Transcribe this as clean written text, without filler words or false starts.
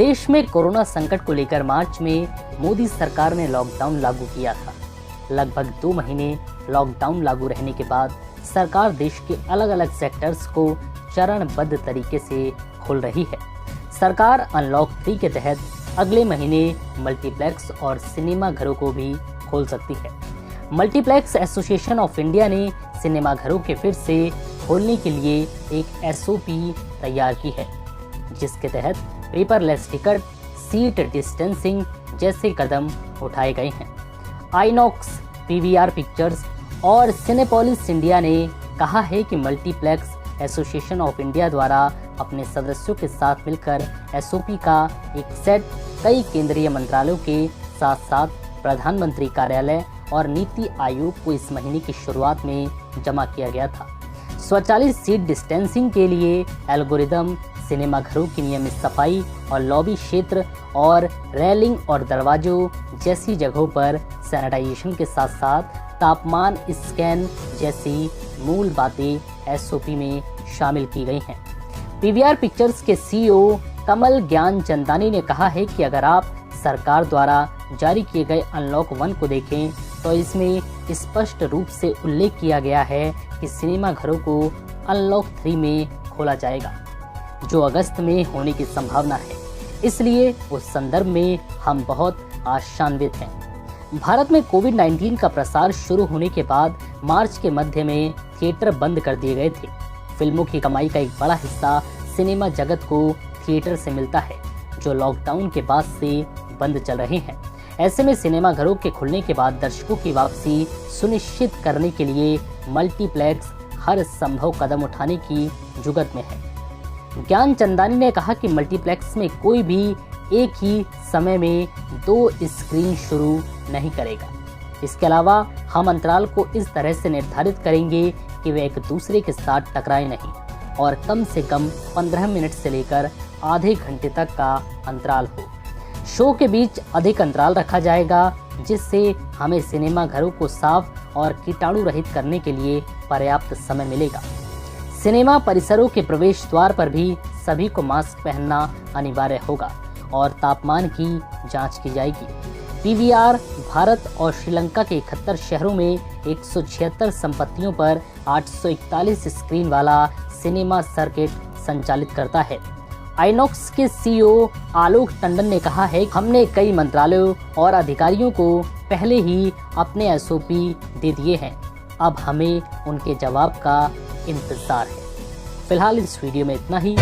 देश में कोरोना संकट को लेकर मार्च में मोदी सरकार ने लॉकडाउन लागू किया था। लगभग 2 महीने लॉकडाउन लागू रहने के बाद सरकार देश के अलग अलग सेक्टर्स को चरणबद्ध तरीके से खोल रही है। सरकार अनलॉक 3 के तहत अगले महीने मल्टीप्लेक्स और सिनेमा घरों को भी खोल सकती है। मल्टीप्लेक्स एसोसिएशन ऑफ इंडिया ने सिनेमा घरों के फिर से खोलने के लिए एक एसओपी तैयार की है, जिसके तहत पेपरलेस टिकट, सीट डिस्टेंसिंग जैसे कदम उठाए गए हैं। आईनॉक्स, पीवीआर पिक्चर्स और सिनेपोलिस इंडिया ने कहा है कि मल्टीप्लेक्स एसोसिएशन ऑफ इंडिया द्वारा अपने सदस्यों के साथ मिलकर एसओपी का एक सेट कई केंद्रीय मंत्रालयों के साथ साथ प्रधानमंत्री कार्यालय और नीति आयोग को इस महीने की शुरुआत में जमा किया गया था। स्वचालित सीट डिस्टेंसिंग के लिए एल्गोरिदम, सिनेमा घरों की नियमित सफाई और लॉबी क्षेत्र और रेलिंग और दरवाजों जैसी जगहों पर सैनिटाइजेशन के साथ साथ तापमान स्कैन जैसी मूल बातें एसओपी में शामिल की गई हैं। पीवीआर पिक्चर्स के सीईओ कमल ज्ञानचंदानी ने कहा है कि अगर आप सरकार द्वारा जारी किए गए अनलॉक 1 को देखें तो इसमें स्पष्ट रूप से उल्लेख किया गया है कि सिनेमा घरों को अनलॉक 3 में खोला जाएगा, जो अगस्त में होने की संभावना है। इसलिए उस संदर्भ में हम बहुत आशान्वित हैं। भारत में कोविड-19 का प्रसार शुरू होने के बाद मार्च के मध्य में थिएटर बंद कर दिए गए थे। फिल्मों की कमाई का एक बड़ा हिस्सा सिनेमा जगत को थिएटर से मिलता है, जो लॉकडाउन के बाद से बंद चल रहे हैं। ऐसे में सिनेमा घरों के खुलने के बाद दर्शकों की वापसी सुनिश्चित करने के लिए मल्टीप्लेक्स हर संभव कदम उठाने की जुगत में है। ज्ञानचंदानी ने कहा कि मल्टीप्लेक्स में कोई भी एक ही समय में 2 स्क्रीन शुरू नहीं करेगा। इसके अलावा हम अंतराल को इस तरह से निर्धारित करेंगे कि वे एक दूसरे के साथ टकराए नहीं और कम से कम 15 मिनट से लेकर आधे घंटे तक का अंतराल हो। शो के बीच अधिक अंतराल रखा जाएगा, जिससे हमें सिनेमा घरों को साफ और कीटाणु रहित करने के लिए पर्याप्त समय मिलेगा। सिनेमा परिसरों के प्रवेश द्वार पर भी सभी को मास्क पहनना अनिवार्य होगा और तापमान की जांच की जाएगी। पीवीआर भारत और श्रीलंका के 71 शहरों में 176 संपत्तियों पर 841 स्क्रीन वाला सिनेमा सर्किट संचालित करता है। आईनॉक्स के सीईओ आलोक टंडन ने कहा है कि हमने कई मंत्रालयों और अधिकारियों को पहले ही अपने एसओपी दे दिए हैं, अब हमें उनके जवाब का इंतजार है। फिलहाल इस वीडियो में इतना ही।